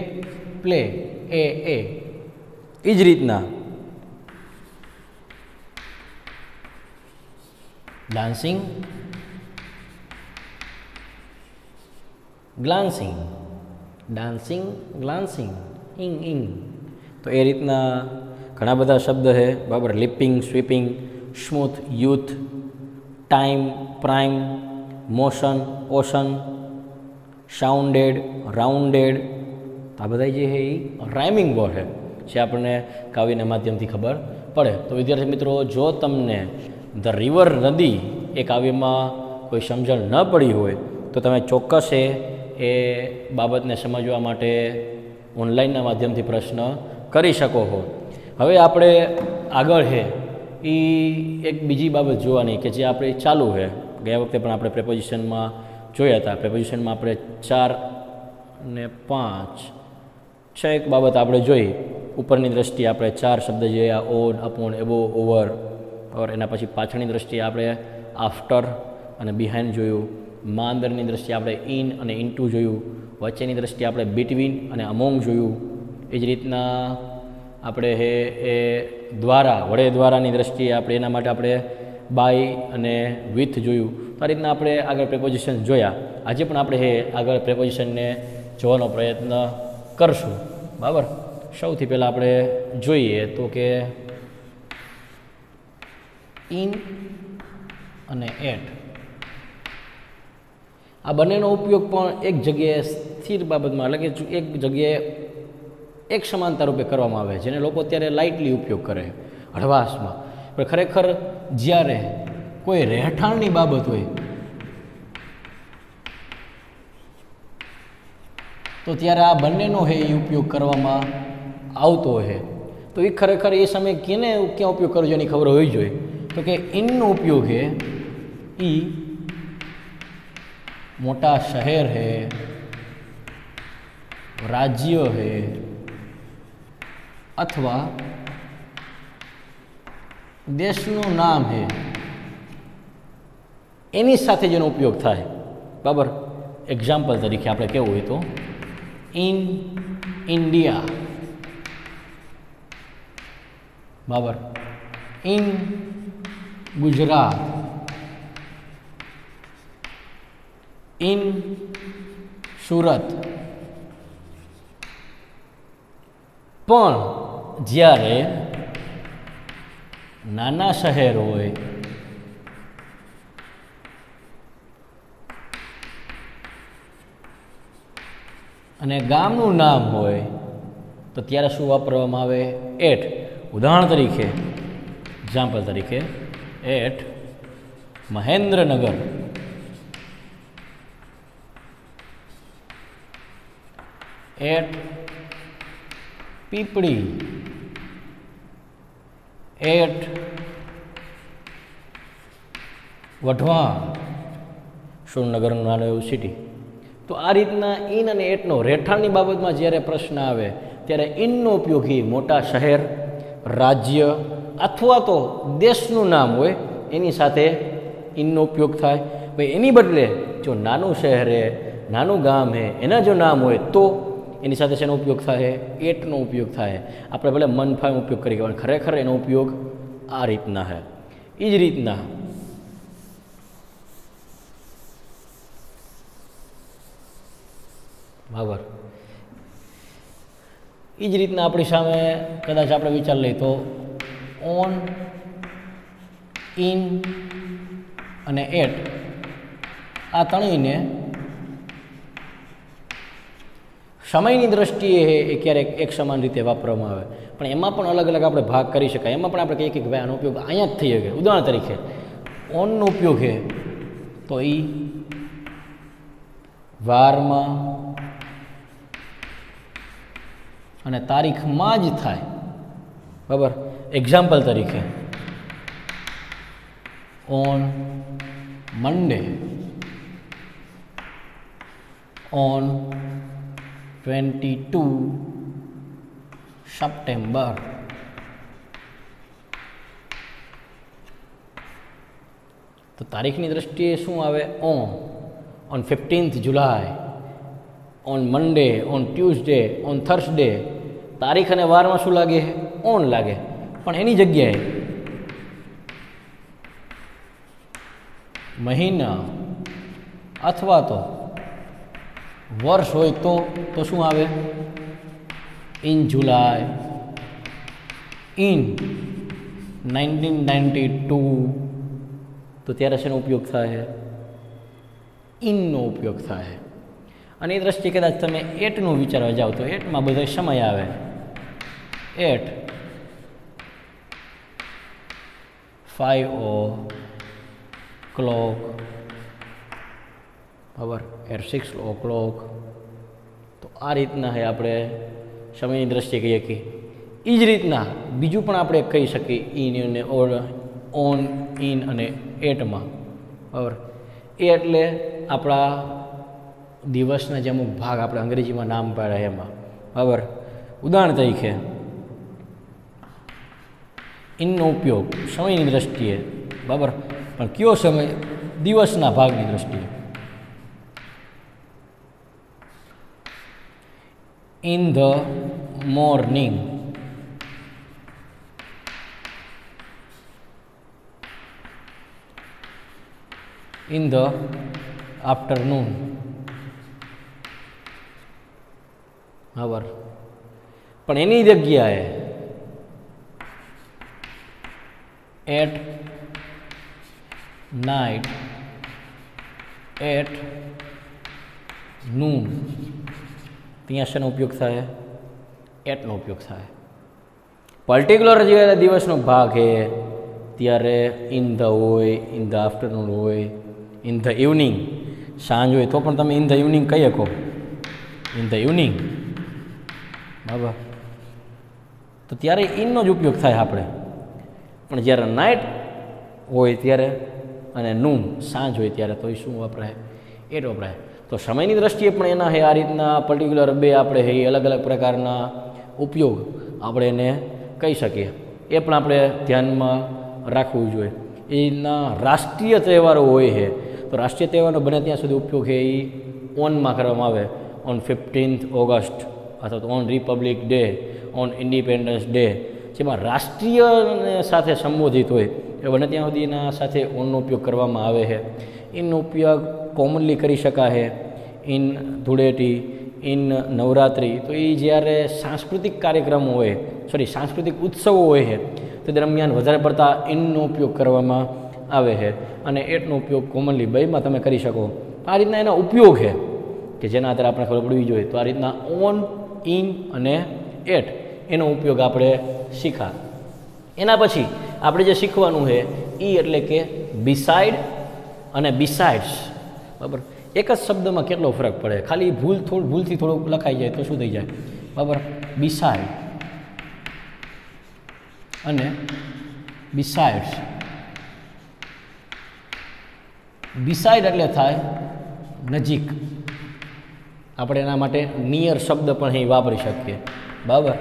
પ્લે, એ જ રીતના ડાન્સિંગ, ગ્લાન્સિંગ, ડાન્સિંગ, ગ્લાન્સિંગ, ઇંગ. તો એ રીતના ઘણા બધા શબ્દ છે, બરાબર. Leaping, sweeping, smooth, youth, time, prime, motion, ocean, sounded, rounded. આ બધા જે છે એ રાઇમિંગ વર્ડ છે જે આપણને કાવ્યના માધ્યમથી ખબર પડે. તો વિદ્યાર્થી મિત્રો, જો તમને ધ રિવર નદી એ કાવ્યમાં કોઈ સમજણ ન પડી હોય તો તમે ચોક્કસ એ બાબતને સમજવા માટે ઓનલાઈનના માધ્યમથી પ્રશ્ન કરી શકો છો. હવે આપણે આગળ છે એ એક બીજી બાબત જોવાની કે જે આપણે ચાલુ છે. ગયા વખતે પણ આપણે પ્રેપોઝિશનમાં જોયા હતા. પ્રેપોઝિશનમાં આપણે 4 અને 5 6 એક બાબત આપણે જોઈ. ઉપરની દ્રષ્ટિએ આપણે 4 શબ્દ જોયા, ઓન, અપોન, એબો, ઓવર. ઓર એના પછી પાછળની દ્રષ્ટિએ આપણે આફ્ટર અને બિહાઇન્ડ જોયું. અંદરની દ્રષ્ટિએ આપણે ઇન અને ઇનટુ જોયું. વચ્ચેની દ્રષ્ટિએ આપણે બિટવીન અને અમોંગ જોયું. એ જ રીતના આપણે એ દ્વારા, વડે દ્વારાની દ્રષ્ટિએ આપણે એના માટે આપણે બાય અને વિથ જોયું. તો આ રીતના આપણે આગળ પ્રેપોઝિશન જોયા. આજે પણ આપણે આગળ પ્રેપોઝિશનને જોવાનો પ્રયત્ન કરશું, બરાબર. સૌથી પહેલાં આપણે જોઈએ તો કે ઇન અને એટ. આ બંનેનો ઉપયોગ પણ એક જગ્યાએ સ્થિર બાબતમાં એટલે કે એક જગ્યાએ એક સમાનતા રૂપે કરવામાં આવે, જેને લોકો અત્યારે લાઇટલી ઉપયોગ કરે હળવાશમાં, પણ ખરેખર જ્યારે કોઈ રહેઠાણની બાબત હોય તો ત્યારે આ બંનેનો હે એ ઉપયોગ કરવામાં આવતો હોય. તો એ ખરેખર એ સમયે કેને ક્યાં ઉપયોગ કરવો જોઈએ એની ખબર હોવી જોઈએ. તો કે ઇનનો ઉપયોગ હે એ મોટા શહેર હે, રાજ્ય હે અથવા દેશનું નામ હે એની સાથે જેનો ઉપયોગ થાય. બરાબર, એક્ઝામ્પલ તરીકે આપણે કેવું હોય તો ઇન ઇન્ડિયા, બરાબર, ઇન ગુજરાત, ઇન સુરત. પણ જ્યારે નાના શહેર હોય અને ગામનું નામ હોય તો ત્યારે શું વાપરવામાં આવે? એટ. ઉદાહરણ તરીકે, એક્ઝામ્પલ તરીકે, at Mahendranagar, at Pipli, at Wadhwan, સુરેન્દ્રનગરનું નાનું એવું સિટી. તો આ રીતના ઇન અને એટનો રહેઠાણની બાબતમાં જ્યારે પ્રશ્ન આવે ત્યારે ઇનનો ઉપયોગી મોટા શહેર, રાજ્ય અથવા તો દેશનું નામ હોય એની સાથે ઇનનો ઉપયોગ થાય. ભાઈ એની બદલે જો નાનું શહેર હે, નાનું ગામ હે, એના જો નામ હોય તો એની સાથે શેનો ઉપયોગ થાય? એટનો ઉપયોગ થાય. આપણે ભલે મન ફાવે ઉપયોગ કરી પણ ખરેખર એનો ઉપયોગ આ રીતના છે. એ જ રીતના બરાબર, એ જ રીતના આપણી સામે કદાચ આપણે વિચાર લઈએ તો ઓન, ઇન અને એટ આ ત્રણેયને સમયની દ્રષ્ટિએ એ ક્યારેક એક સમાન રીતે વાપરવામાં આવે, પણ એમાં પણ અલગ અલગ આપણે ભાગ કરી શકાય. એમાં પણ આપણે કહીએ કે ભાઈ આનો ઉપયોગ અહીંયા જ થઈ શકે. ઉદાહરણ તરીકે ઓનનો ઉપયોગ છે તો એ વારમાં અને તારીખમાં જ થાય. બરાબર, એક્ઝામ્પલ તરીકે ઓન મંડે, ઓન 22 સપ્ટેમ્બર. તો તારીખની દ્રષ્ટિએ શું આવે? On 15th July, on Monday, on Tuesday, on Thursday. તારીખ અને વારમાં શું લાગે? ઓન લાગે. પણ એની જગ્યાએ મહિના અથવા તો વર્ષ હોય તો શું આવે? In July, in 1992. તો ત્યારે શેનો ઉપયોગ થાય? ઇનનો ઉપયોગ થાય. અને એ દ્રષ્ટિએ કદાચ તમે એટનું વિચારવા જાઓ તો એટમાં બધો સમય આવે. એટ 5 o'clock, બરાબર, એટ 6 o'clock. તો આ રીતના છે આપણે સમયની દ્રષ્ટિએ કહીએ કે એ જ રીતના બીજું પણ આપણે કહી શકીએ ઇન અને ઓન, ઇન અને એટમાં. બરાબર, એ એટલે આપણા દિવસના જે અમુક ભાગ આપણે અંગ્રેજીમાં નામ પાડ્યા એમાં. બરાબર, ઉદાહરણ તરીકે ઇનનો ઉપયોગ સમયની દ્રષ્ટિએ, બરાબર, પણ કયો સમય? દિવસના ભાગની દ્રષ્ટિએ. In the morning, in the afternoon. બરાબર, પણ એની જગ્યાએ એટ નાઇટ, એટ નૂન, ત્યાં શેનો ઉપયોગ થાય? એટનો ઉપયોગ થાય. પર્ટિક્યુલર જ્યારે દિવસનો ભાગ છે ત્યારે ઇન ધ હોય, ઇન ધ આફ્ટરનૂન હોય, ઇન ધ ઇવનિંગ, સાંજ હોય તો પણ તમે ઇન ધ ઇવનિંગ કહી શકો, ઇન ધ ઇવનિંગ, બરાબર. તો ત્યારે ઇનનો જ ઉપયોગ થાય આપણે. પણ જ્યારે નાઇટ હોય ત્યારે અને નૂન સાંજ હોય ત્યારે તો એ શું વપરાય? એટ વપરાય. તો સમયની દ્રષ્ટિએ પણ એના હે આ રીતના પર્ટિક્યુલર બે આપણે હે અલગ અલગ પ્રકારના ઉપયોગ આપણે એને કહી શકીએ. એ પણ આપણે ધ્યાનમાં રાખવું જોઈએ. એના રાષ્ટ્રીય તહેવારો હોય છે તો રાષ્ટ્રીય તહેવારનો બને ત્યાં સુધી ઉપયોગ છે એ ઓનમાં કરવામાં આવે. ઓન 15th ઓગસ્ટ અથવા તો on Republic day, on independence day, જેમાં રાષ્ટ્રીય સાથે સંબોધિત હોય એ બને ત્યાં સુધી એના સાથે ઓનનો ઉપયોગ કરવામાં આવે છે. એનો ઉપયોગ કોમનલી કરી શકાય ઇન ધૂળેટી, ઇન નવરાત્રિ. તો એ જ્યારે સાંસ્કૃતિક કાર્યક્રમો હોય, સાંસ્કૃતિક ઉત્સવો હોય છે તે દરમિયાન વધારે પડતા ઇનનો ઉપયોગ કરવામાં આવે છે અને એટનો ઉપયોગ કોમનલી બેમાં તમે કરી શકો. આ રીતના એના ઉપયોગ છે કે જેના આધારે આપણે ખબર પડવી જોઈએ. તો આ રીતના ઓન, ઇન અને એટ એનો ઉપયોગ આપણે શીખા. એના પછી આપણે જે શીખવાનું છે એ એટલે કે બિસાઇડ અને બિસાઇડ્સ. બરાબર. એક જ શબ્દમાં કેટલો ફરક પડે, ખાલી ભૂલથી થોડુંક લખાઈ જાય તો શું થઈ જાય? બરાબર. બિસાઇડ અને બિસાઇડ્સ. બિસાઇડ એટલે થાય નજીક. આપણે એના માટે નિયર શબ્દ પણ અહીં વાપરી શકીએ. બરાબર,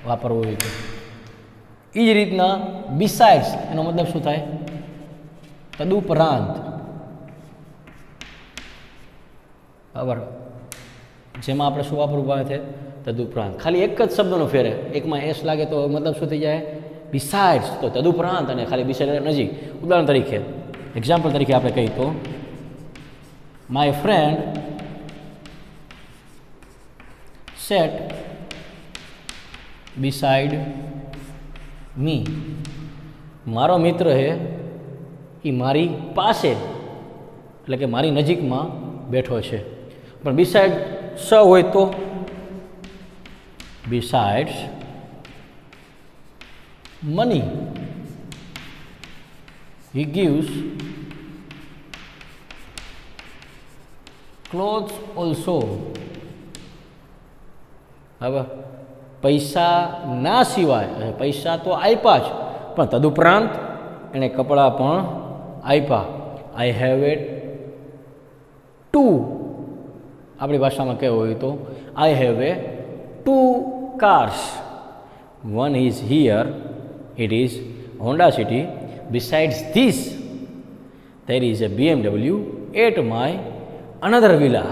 વાપરવો હોય તો. એ જ રીતના બિસાઇડ્સ એનો મતલબ શું થાય? તદુપરાંત. બરાબર. જેમાં આપણે શું વાપરવું પડે છે? તદુપરાંત. ખાલી એક જ શબ્દનો ફેરે, એકમાં એસ લાગે તો મતલબ શું થઈ જાય? બિસાઇડ્સ. તો તદુપરાંત અને ખાલી બિસાઇડ નજીક. ઉદાહરણ તરીકે, એક્ઝામ્પલ તરીકે આપણે કહીએ તો માય ફ્રેન્ડ સેટ બિસાઇડ મી. મારો મિત્ર હે એ મારી પાસે એટલે કે મારી નજીકમાં બેઠો છે. પણ બિસાઇડ સ હોય તો besides money. he gives clothes also. હવે પૈસા ના સિવાય, પૈસા તો આપ્યા જ પણ તદુપરાંત એણે કપડાં પણ આપ્યા. I have a two. આપણી ભાષામાં કહેવું હોય તો I have a two cars. One is here, it is Honda City. Besides this there is a BMW at my another villa.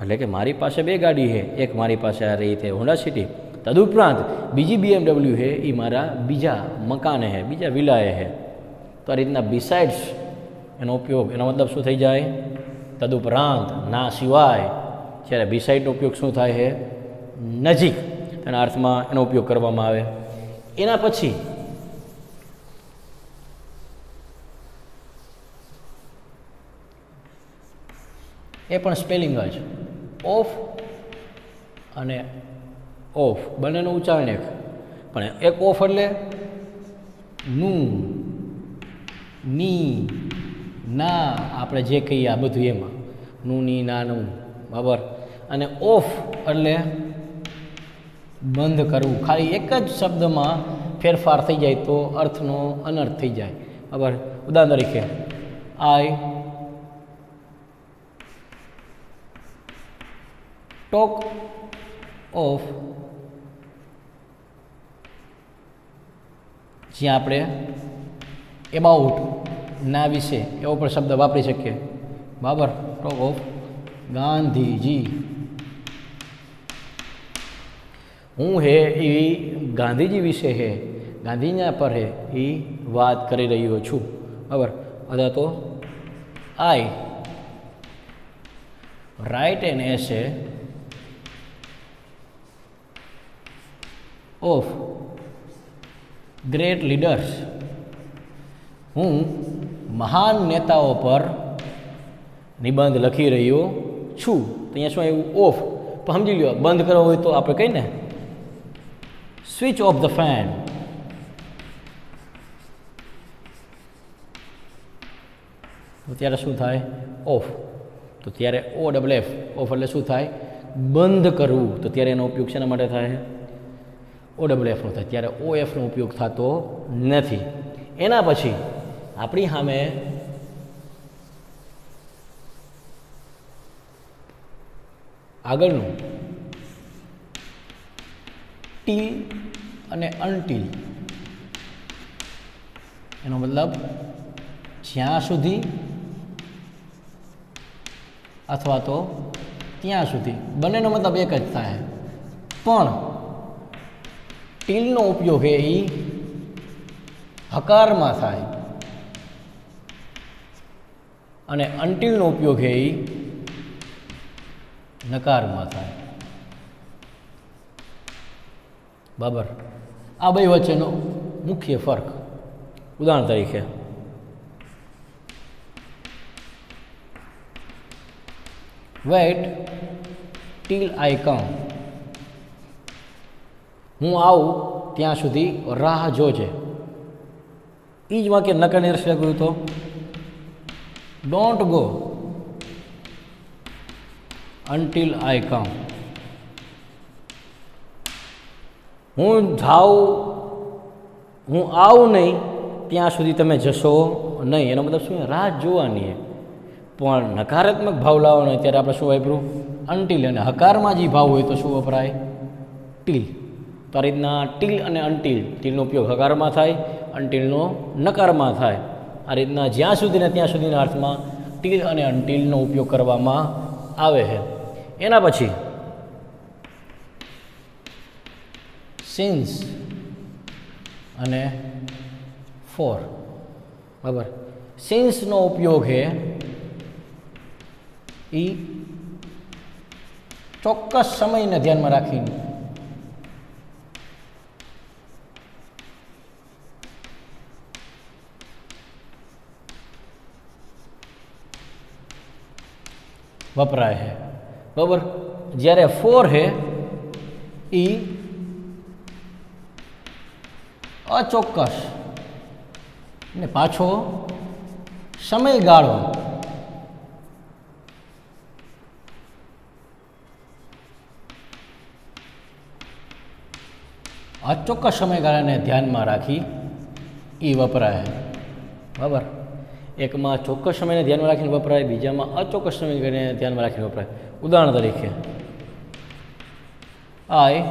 એટલે કે મારી પાસે બે ગાડી છે, એક મારી પાસે આ રહી છે હોન્ડા સિટી, તદુપરાંત બીજી BMW છે એ મારા બીજા મકાને છે, બીજા વિલાએ છે. તો આ રીતના બિસાઇડ્સ એનો ઉપયોગ, એનો મતલબ શું થઈ જાય? તદુપરાંત, ના સિવાય. જ્યારે બિસાઇડનો ઉપયોગ શું થાય છે? નજીક. તેના અર્થમાં એનો ઉપયોગ કરવામાં આવે. એના પછી એ પણ સ્પેલિંગ જ, ઓફ અને ઓફ બંનેનું ઉચ્ચારણ એક. પણ એક ઓફ એટલે નું, ની, ના, આપણે જે કહીએ આ બધું એમાં નું, ની, ના, નું. બરાબર. અને ઓફ એટલે બંધ કરવું. ખાલી એક જ શબ્દમાં ફેરફાર થઈ જાય તો અર્થનો અનર્થ થઈ જાય. બરાબર. ઉદાહરણ તરીકે આઈ ટોક ઓફ, જ્યાં આપણે એબાઉટ, ના વિશે એવો પણ શબ્દ વાપરી શકીએ. બરાબર. Talk of Gandhiji. હું હે એ ગાંધીજી વિશે હે, ગાંધીના પર હે એ વાત કરી રહ્યો છું. બરાબર. અથવા તો I write an essay of great leaders. હું મહાન નેતાઓ પર નિબંધ લખી રહ્યો છું. તો અહીંયા શું આવ્યું? ઓફ. પણ સમજી લો, બંધ કરવો હોય તો આપણે કહીએ ને સ્વિચ ઓફ ધ ફેન. તો ત્યારે શું થાય? ઓફ. તો ત્યારે ઓ ડબલ એફ, ઓફ એટલે શું થાય? બંધ કરવું. તો ત્યારે એનો ઉપયોગ શેના માટે થાય? ઓ ડબલ એફનો થાય. ત્યારે ઓ એફનો ઉપયોગ થતો નથી. એના પછી આપણી સામે આગળનું ટીલ અને અનટીલ, એનો મતલબ જ્યાં સુધી અથવા તો ત્યાં સુધી, બંનેનો મતલબ એક જ થાય. પણ ટીલનો ઉપયોગ એ હકારમાં થાય અને અનટીલનો ઉપયોગ એ નકારમાં થાય. બરાબર. આ બે વચ્ચેનો મુખ્ય ફરક. ઉદાહરણ તરીકે વેઇટ ટીલ આઈ કમ, હું આવું ત્યાં સુધી રાહ જોજે. એ જ વાક્ય નકારની દ્રષ્ટિએ કહ્યું તો ડોન્ટ ગો અનટીલ આઈ કમ, હું જાઉં, હું આવું નહીં ત્યાં સુધી તમે જશો નહીં. એનો મતલબ શું? રાહ જોવાની. પણ નકારાત્મક ભાવ લાવવાનો હોય ત્યારે આપણે શું વાપર્યું? અનટીલ. અને હકારમાં જે ભાવ હોય તો શું વપરાય? ટીલ. તો આ રીતના ટીલ અને અનટીલ, ટીલનો ઉપયોગ હકારમાં થાય, અનટીલનો નકારમાં થાય. આ રીતના જ્યાં સુધી ને ત્યાં સુધીના અર્થમાં ટીલ અને અનટીલનો ઉપયોગ કરવામાં આવે છે. એના પછી સિન્સ અને ફોર. બરાબર. સિન્સનો ઉપયોગ છે એ ચોક્કસ સમયને ધ્યાનમાં રાખીને વપરાય છે. બરાબર. જ્યારે ફોર છે એ અચોક્કસ ને પાછો સમયગાળો અચોક્કસ સમયગાળાને ધ્યાનમાં રાખી એ વપરાય. બરાબર. એકમાં ચોક્કસ સમયને ધ્યાનમાં રાખીને વપરાય, બીજામાં અચોક્કસ સમયને ધ્યાનમાં રાખીને વપરાય. ઉદાહરણ તરીકે આઈ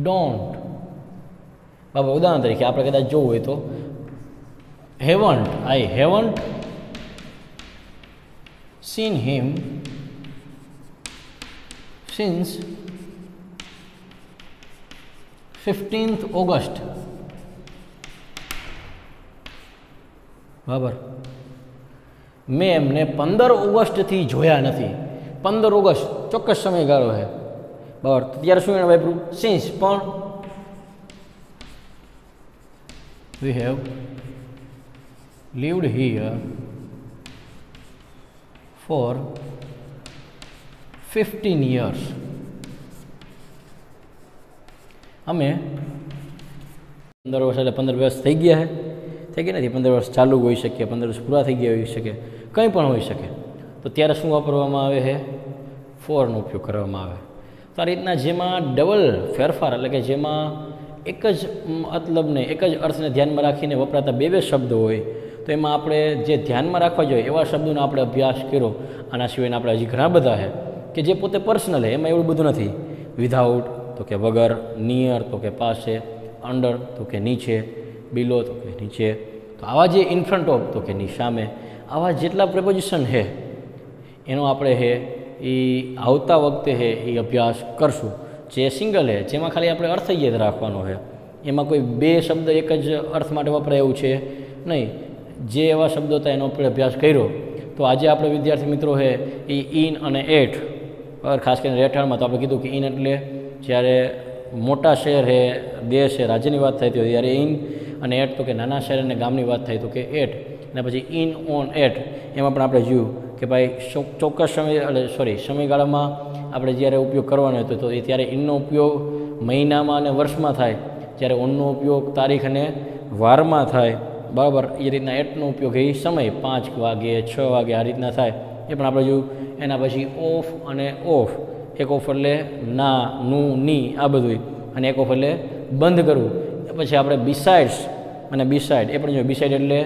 ડોન્ટ. બરાબર. ઉદાહરણ તરીકે આપણે કદાચ જોવું હોય તો હેવન્ટ, આઈ હેવન્ટ સીન હિમ સિન્સ 15th ઓગસ્ટ. બરાબર. મેં એમને 15 ઓગસ્ટથી જોયા નથી. 15 ઓગસ્ટ ચોક્કસ સમયગાળો છે. બરાબર. ત્યારે શું એને વાપર્યું? સિન્સ. પણ we have lived here for 15 years. અમે 15 વર્ષ એટલે 15 વર્ષ થઈ ગયા થઈ ગયા નથી, 15 વર્ષ ચાલુ હોઈ શકે, 15 વર્ષ પૂરા થઈ ગયા હોઈ શકે, કંઈ પણ હોઈ શકે. તો ત્યારે શું વાપરવામાં આવે છે? ફોરનો ઉપયોગ કરવામાં આવે. તો આ રીતના જેમાં ડબલ ફેરફાર એટલે કે જેમાં એક જ મતલબને એક જ અર્થને ધ્યાનમાં રાખીને વપરાતા બે શબ્દો હોય તો એમાં આપણે જે ધ્યાનમાં રાખવા જોઈએ એવા શબ્દોનો આપણે અભ્યાસ કર્યો. આના સિવાયના આપણે હજી ઘણા બધા છે કે જે પોતે પર્સનલ છે, એમાં એવું બધું નથી. વિધાઉટ તો કે વગર, નિયર તો કે પાસે, અંડર તો કે નીચે, બિલો તો કે નીચે. તો આવા જે ઇન ફ્રન્ટ ઓફ તો કે ની સામે, આવા જેટલા પ્રેપોઝિશન છે એનો આપણે છે એ આવતા વખતે છે એ અભ્યાસ કરશું. જે સિંગલ છે જેમાં ખાલી આપણે અર્થ યાદ રાખવાનો છે, એમાં કોઈ બે શબ્દ એક જ અર્થ માટે વપરાય એવું છે નહીં. જે એવા શબ્દો હતા એનો આપણે અભ્યાસ કર્યો. તો આજે આપણે વિદ્યાર્થી મિત્રો છે એ ઇન અને એટ, ખાસ કરીને રહેઠાણમાં તો આપણે કીધું કે ઇન એટલે જ્યારે મોટા શહેર છે, દેશ છે, રાજ્યની વાત થઈ હોય ત્યારે ઇન, અને એટ તો કે નાના શહેર અને ગામની વાત થાય તો કે એટ. અને પછી ઇન ઓન એટ એમાં પણ આપણે જોયું કે કે ભાઈ ચોક્કસ સમયગાળામાં આપણે જ્યારે ઉપયોગ કરવાનો હતો તો એ ત્યારે ઇનનો ઉપયોગ મહિનામાં અને વર્ષમાં થાય, જ્યારે ઓનનો ઉપયોગ તારીખ અને વારમાં થાય, બરાબર. એ રીતના એટલનો ઉપયોગ એ સમય 5 વાગે 6 વાગે આ રીતના થાય એ પણ આપણે જોયું. એના પછી ઓફ અને ઓફ. એક ઓફ એટલે ના, નું, ની આ બધું, અને એક ઓફ એટલે બંધ કરવું. પછી આપણે બિસાઇડ્સ અને બિસાઇડ એ પણ જોયું. બિસાઇડ એટલે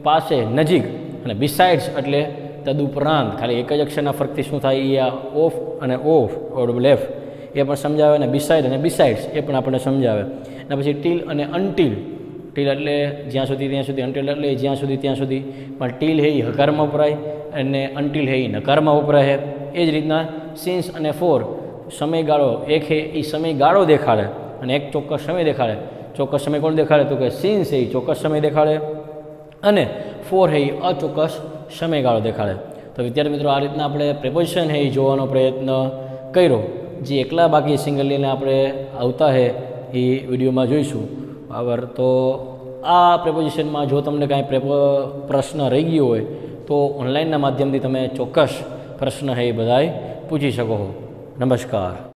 પાસે, નજીક, અને બિસાઇડ્સ એટલે તદુપરાંત. ખાલી એક જ અક્ષરના ફરકથી શું થાય એ આ ઓફ અને ઓફ લેફ્ટ એ પણ સમજાવે, અને બિસાઇડ અને બિસાઇડ્સ એ પણ આપણને સમજાવે. અને પછી ટીલ અને અનટીલ. ટીલ એટલે જ્યાં સુધી ત્યાં સુધી, અનટીલ એટલે જ્યાં સુધી ત્યાં સુધી. પણ ટીલ હે એ હકારમાં વપરાય અને અનટીલ હે એ નકારમાં વપરાય. એ જ રીતના સિન્સ અને ફોર. સમયગાળો એક હે એ સમયગાળો દેખાડે અને એક ચોક્કસ સમય દેખાડે. ચોક્કસ સમય કોણ દેખાડે તો કે સિન્સ હે એ ચોક્કસ સમય દેખાડે અને ફોર હે એ અચોક્કસ સમયગાળો દેખાડે. તો વિદ્યાર્થી મિત્રો આ રીતના આપણે પ્રેપોઝિશન હે એ જોવાનો પ્રયત્ન કર્યો. જે એકલા બાકી સિંગલને આપણે આવતા હે એ વિડીયોમાં જોઈશું, બરાબર. તો આ પ્રેપોઝિશનમાં જો તમને કાંઈ પ્રશ્ન રહી ગયો હોય તો ઓનલાઈનના માધ્યમથી તમે ચોક્કસ પ્રશ્ન હે એ બધાય પૂછી શકો. નમસ્કાર.